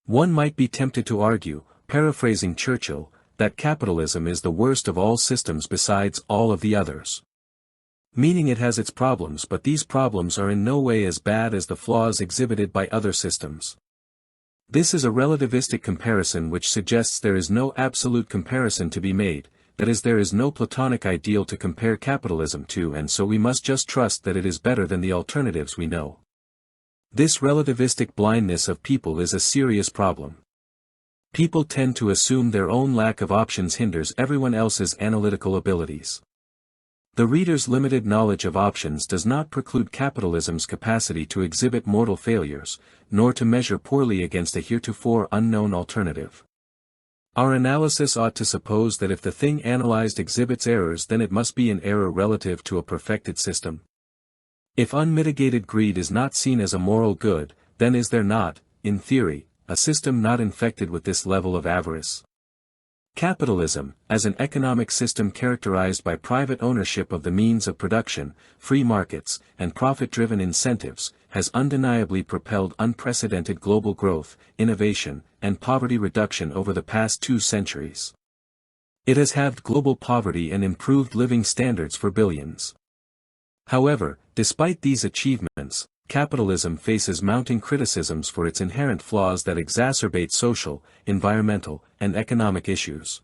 One might be tempted to argue, paraphrasing Churchill, that capitalism is the worst of all systems besides all of the others. Meaning it has its problems, but these problems are in no way as bad as the flaws exhibited by other systems. This is a relativistic comparison which suggests there is no absolute comparison to be made, that is, there is no Platonic ideal to compare capitalism to, and so we must just trust that it is better than the alternatives we know. This relativistic blindness of people is a serious problem. People tend to assume their own lack of options hinders everyone else's analytical abilities. The reader's limited knowledge of options does not preclude capitalism's capacity to exhibit mortal failures, nor to measure poorly against a heretofore unknown alternative. Our analysis ought to suppose that if the thing analyzed exhibits errors, then it must be an error relative to a perfected system. If unmitigated greed is not seen as a moral good, then is there not, in theory, a system not infected with this level of avarice? Capitalism, as an economic system characterized by private ownership of the means of production, free markets, and profit-driven incentives, has undeniably propelled unprecedented global growth, innovation, and poverty reduction over the past 2 centuries. It has halved global poverty and improved living standards for billions. However, despite these achievements, capitalism faces mounting criticisms for its inherent flaws that exacerbate social, environmental, and economic issues.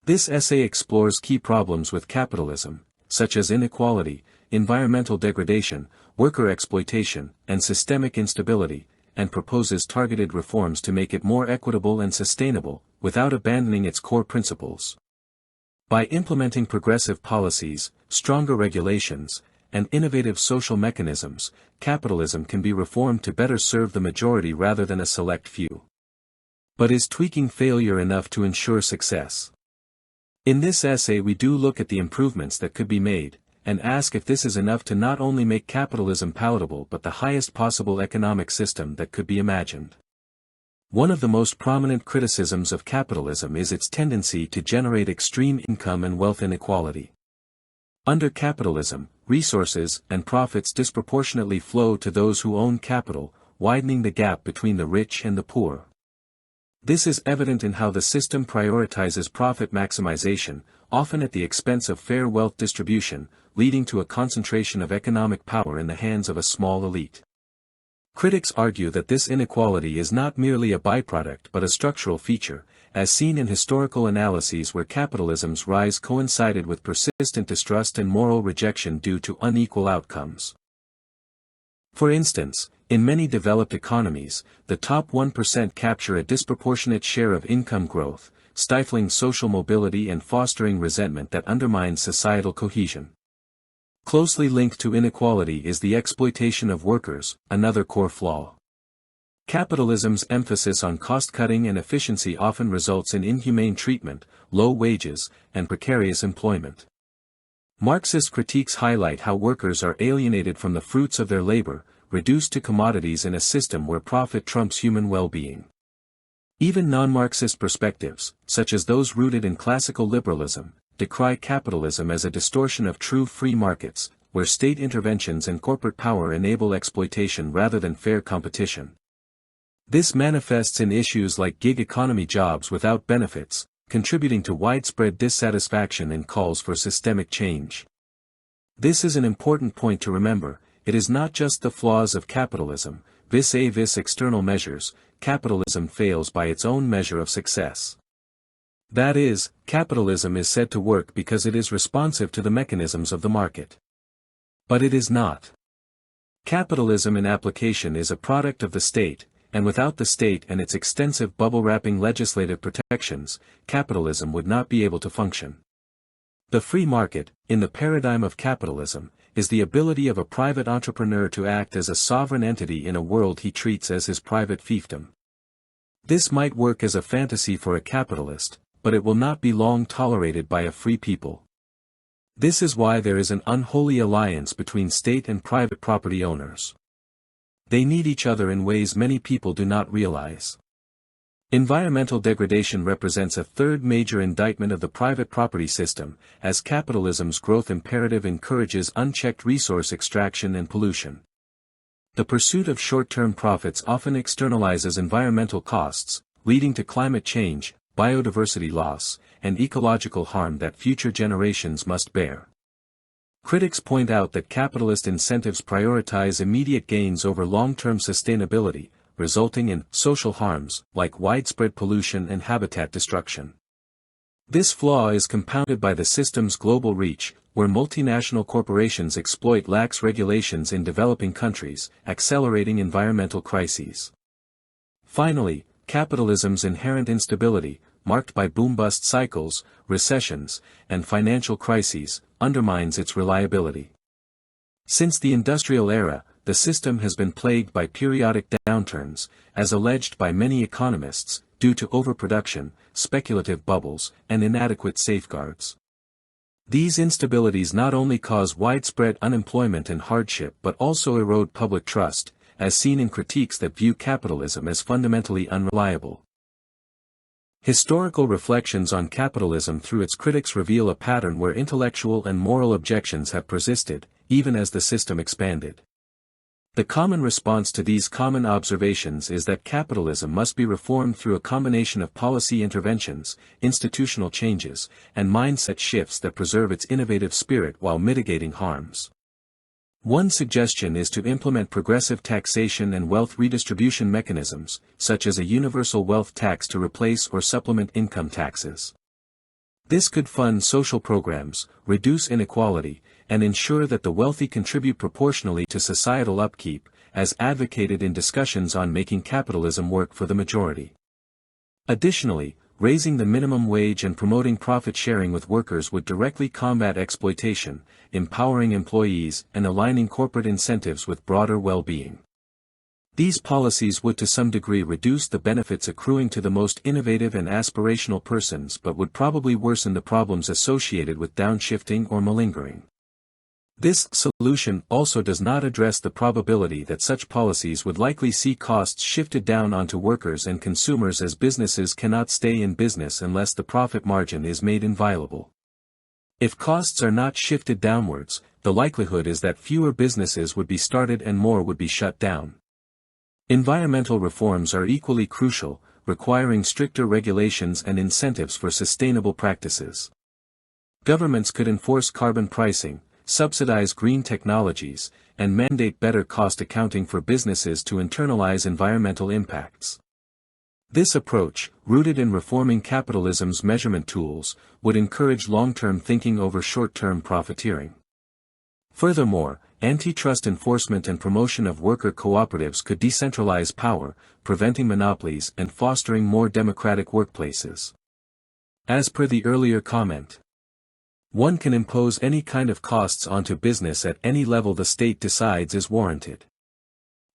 This essay explores key problems with capitalism, such as inequality, environmental degradation, worker exploitation, and systemic instability, and proposes targeted reforms to make it more equitable and sustainable, without abandoning its core principles. By implementing progressive policies, stronger regulations, and innovative social mechanisms, capitalism can be reformed to better serve the majority rather than a select few. But is tweaking failure enough to ensure success? In this essay we do look at the improvements that could be made, and ask if this is enough to not only make capitalism palatable but the highest possible economic system that could be imagined. One of the most prominent criticisms of capitalism is its tendency to generate extreme income and wealth inequality. Under capitalism, resources and profits disproportionately flow to those who own capital, widening the gap between the rich and the poor. This is evident in how the system prioritizes profit maximization, often at the expense of fair wealth distribution, leading to a concentration of economic power in the hands of a small elite. Critics argue that this inequality is not merely a byproduct but a structural feature, as seen in historical analyses where capitalism's rise coincided with persistent distrust and moral rejection due to unequal outcomes. For instance, in many developed economies, the top 1% capture a disproportionate share of income growth, stifling social mobility and fostering resentment that undermines societal cohesion. Closely linked to inequality is the exploitation of workers, another core flaw. Capitalism's emphasis on cost-cutting and efficiency often results in inhumane treatment, low wages, and precarious employment. Marxist critiques highlight how workers are alienated from the fruits of their labor, reduced to commodities in a system where profit trumps human well-being. Even non-Marxist perspectives, such as those rooted in classical liberalism, decry capitalism as a distortion of true free markets, where state interventions and corporate power enable exploitation rather than fair competition. This manifests in issues like gig economy jobs without benefits, contributing to widespread dissatisfaction and calls for systemic change. This is an important point to remember: it is not just the flaws of capitalism, vis-a-vis external measures, capitalism fails by its own measure of success. That is, capitalism is said to work because it is responsive to the mechanisms of the market. But it is not. Capitalism in application is a product of the state, and without the state and its extensive bubble-wrapping legislative protections, capitalism would not be able to function. The free market, in the paradigm of capitalism, is the ability of a private entrepreneur to act as a sovereign entity in a world he treats as his private fiefdom. This might work as a fantasy for a capitalist, but it will not be long tolerated by a free people. This is why there is an unholy alliance between state and private property owners. They need each other in ways many people do not realize. Environmental degradation represents a third major indictment of the private property system, as capitalism's growth imperative encourages unchecked resource extraction and pollution. The pursuit of short-term profits often externalizes environmental costs, leading to climate change, biodiversity loss, and ecological harm that future generations must bear. Critics point out that capitalist incentives prioritize immediate gains over long-term sustainability, resulting in social harms like widespread pollution and habitat destruction. This flaw is compounded by the system's global reach, where multinational corporations exploit lax regulations in developing countries, accelerating environmental crises. Finally, capitalism's inherent instability, marked by boom-bust cycles, recessions, and financial crises, undermines its reliability. Since the industrial era, the system has been plagued by periodic downturns, as alleged by many economists, due to overproduction, speculative bubbles, and inadequate safeguards. These instabilities not only cause widespread unemployment and hardship but also erode public trust, as seen in critiques that view capitalism as fundamentally unreliable. Historical reflections on capitalism through its critics reveal a pattern where intellectual and moral objections have persisted, even as the system expanded. The common response to these common observations is that capitalism must be reformed through a combination of policy interventions, institutional changes, and mindset shifts that preserve its innovative spirit while mitigating harms. One suggestion is to implement progressive taxation and wealth redistribution mechanisms, such as a universal wealth tax to replace or supplement income taxes. This could fund social programs, reduce inequality, and ensure that the wealthy contribute proportionally to societal upkeep, as advocated in discussions on making capitalism work for the majority. Additionally, raising the minimum wage and promoting profit sharing with workers would directly combat exploitation, empowering employees and aligning corporate incentives with broader well-being. These policies would to some degree reduce the benefits accruing to the most innovative and aspirational persons but would probably worsen the problems associated with downshifting or malingering. This solution also does not address the probability that such policies would likely see costs shifted down onto workers and consumers, as businesses cannot stay in business unless the profit margin is made inviolable. If costs are not shifted downwards, the likelihood is that fewer businesses would be started and more would be shut down. Environmental reforms are equally crucial, requiring stricter regulations and incentives for sustainable practices. Governments could enforce carbon pricing, subsidize green technologies, and mandate better cost accounting for businesses to internalize environmental impacts. This approach, rooted in reforming capitalism's measurement tools, would encourage long-term thinking over short-term profiteering. Furthermore, antitrust enforcement and promotion of worker cooperatives could decentralize power, preventing monopolies and fostering more democratic workplaces. As per the earlier comment, one can impose any kind of costs onto business at any level the state decides is warranted.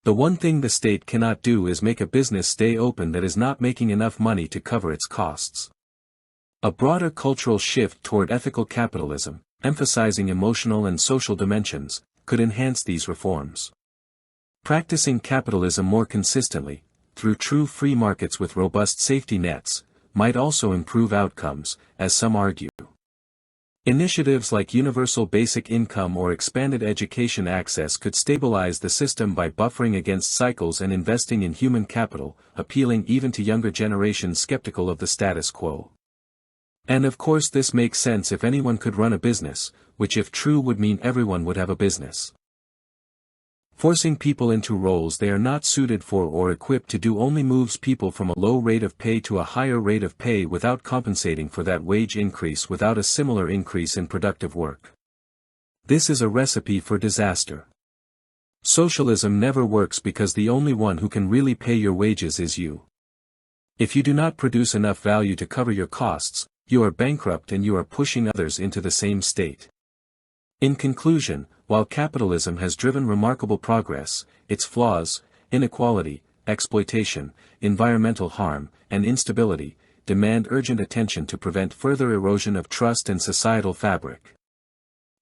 The one thing the state cannot do is make a business stay open that is not making enough money to cover its costs. A broader cultural shift toward ethical capitalism, emphasizing emotional and social dimensions, could enhance these reforms. Practicing capitalism more consistently, through true free markets with robust safety nets, might also improve outcomes, as some argue. Initiatives like universal basic income or expanded education access could stabilize the system by buffering against cycles and investing in human capital, appealing even to younger generations skeptical of the status quo. And of course this makes sense if anyone could run a business, which if true would mean everyone would have a business. Forcing people into roles they are not suited for or equipped to do only moves people from a low rate of pay to a higher rate of pay without compensating for that wage increase without a similar increase in productive work. This is a recipe for disaster. Socialism never works because the only one who can really pay your wages is you. If you do not produce enough value to cover your costs, you are bankrupt and you are pushing others into the same state. In conclusion, while capitalism has driven remarkable progress, its flaws, inequality, exploitation, environmental harm, and instability, demand urgent attention to prevent further erosion of trust and societal fabric.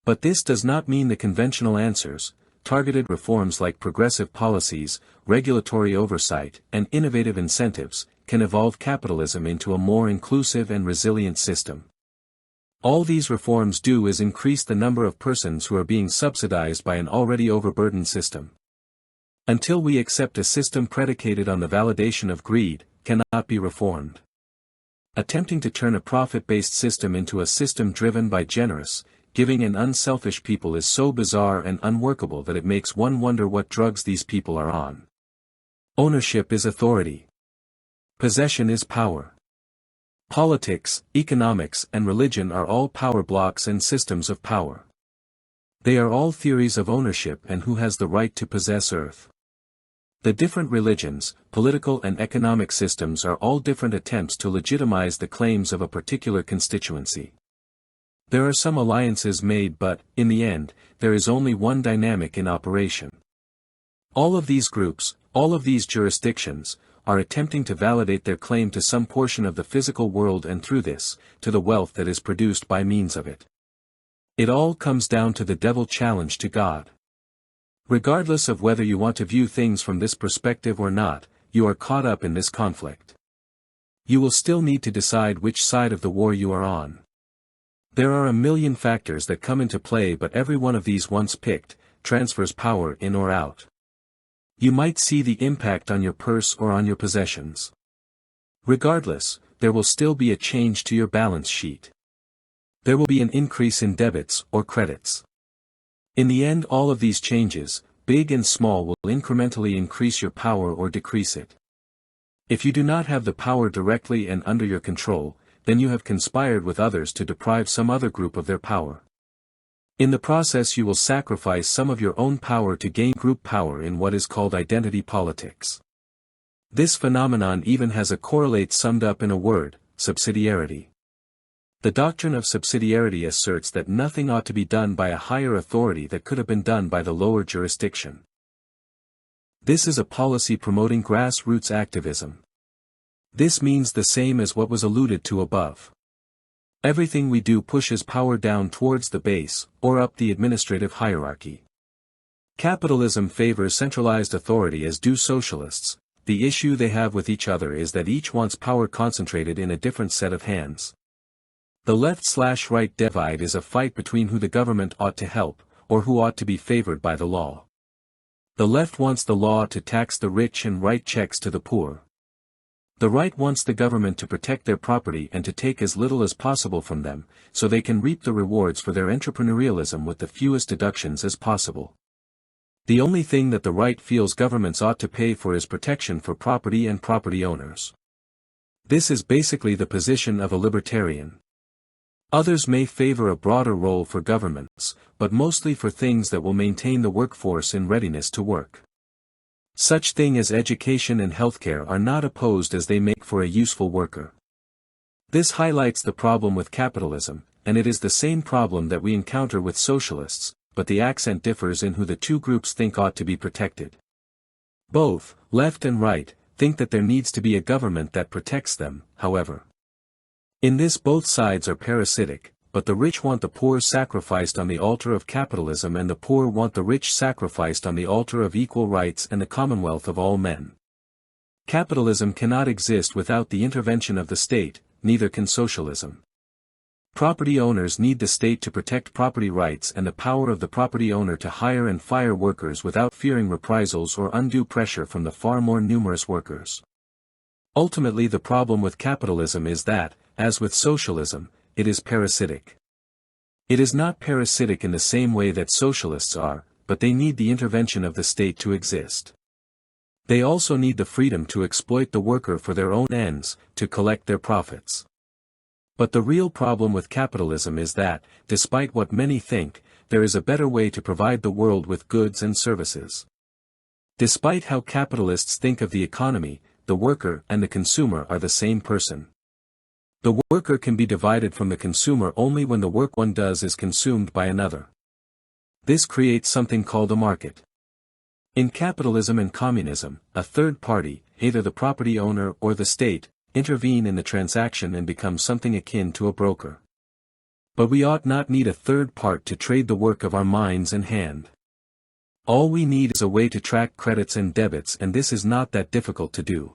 But this does not mean the conventional answers, targeted reforms like progressive policies, regulatory oversight, and innovative incentives, can evolve capitalism into a more inclusive and resilient system. All these reforms do is increase the number of persons who are being subsidized by an already overburdened system. Until we accept a system predicated on the validation of greed, cannot be reformed. Attempting to turn a profit-based system into a system driven by generous, giving and unselfish people is so bizarre and unworkable that it makes one wonder what drugs these people are on. Ownership is authority. Possession is power. Politics, economics, and religion are all power blocks and systems of power. They are all theories of ownership and who has the right to possess earth. The different religions, political and economic systems are all different attempts to legitimize the claims of a particular constituency. There are some alliances made but, in the end, there is only one dynamic in operation. All of these groups, all of these jurisdictions, are attempting to validate their claim to some portion of the physical world and through this, to the wealth that is produced by means of it. It all comes down to the devil challenge to God. Regardless of whether you want to view things from this perspective or not, you are caught up in this conflict. You will still need to decide which side of the war you are on. There are a million factors that come into play, but every one of these once picked, transfers power in or out. You might see the impact on your purse or on your possessions. Regardless, there will still be a change to your balance sheet. There will be an increase in debits or credits. In the end, all of these changes, big and small, will incrementally increase your power or decrease it. If you do not have the power directly and under your control, then you have conspired with others to deprive some other group of their power. In the process, you will sacrifice some of your own power to gain group power in what is called identity politics. This phenomenon even has a correlate summed up in a word: subsidiarity. The doctrine of subsidiarity asserts that nothing ought to be done by a higher authority that could have been done by the lower jurisdiction. This is a policy promoting grassroots activism. This means the same as what was alluded to above. Everything we do pushes power down towards the base, or up the administrative hierarchy. Capitalism favors centralized authority as do socialists. The issue they have with each other is that each wants power concentrated in a different set of hands. The left/right divide is a fight between who the government ought to help, or who ought to be favored by the law. The left wants the law to tax the rich and write checks to the poor. The right wants the government to protect their property and to take as little as possible from them, so they can reap the rewards for their entrepreneurialism with the fewest deductions as possible. The only thing that the right feels governments ought to pay for is protection for property and property owners. This is basically the position of a libertarian. Others may favor a broader role for governments, but mostly for things that will maintain the workforce in readiness to work. Such things as education and healthcare are not opposed as they make for a useful worker. This highlights the problem with capitalism, and it is the same problem that we encounter with socialists, but the accent differs in who the two groups think ought to be protected. Both, left and right, think that there needs to be a government that protects them, however. In this, both sides are parasitic, but the rich want the poor sacrificed on the altar of capitalism and the poor want the rich sacrificed on the altar of equal rights and the commonwealth of all men. Capitalism cannot exist without the intervention of the state, neither can socialism. Property owners need the state to protect property rights and the power of the property owner to hire and fire workers without fearing reprisals or undue pressure from the far more numerous workers. Ultimately, the problem with capitalism is that, as with socialism, it is parasitic. It is not parasitic in the same way that socialists are, but they need the intervention of the state to exist. They also need the freedom to exploit the worker for their own ends, to collect their profits. But the real problem with capitalism is that, despite what many think, there is a better way to provide the world with goods and services. Despite how capitalists think of the economy, the worker and the consumer are the same person. The worker can be divided from the consumer only when the work one does is consumed by another. This creates something called a market. In capitalism and communism, a third party, either the property owner or the state, intervene in the transaction and become something akin to a broker. But we ought not need a third part to trade the work of our minds and hand. All we need is a way to track credits and debits, and this is not that difficult to do.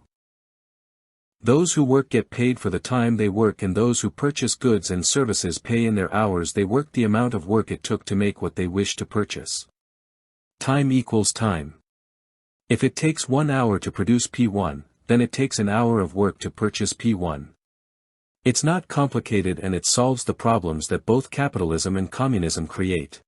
Those who work get paid for the time they work, and those who purchase goods and services pay in their hours they work the amount of work it took to make what they wish to purchase. Time equals time. If it takes 1 hour to produce P1, then it takes an hour of work to purchase P1. It's not complicated and it solves the problems that both capitalism and communism create.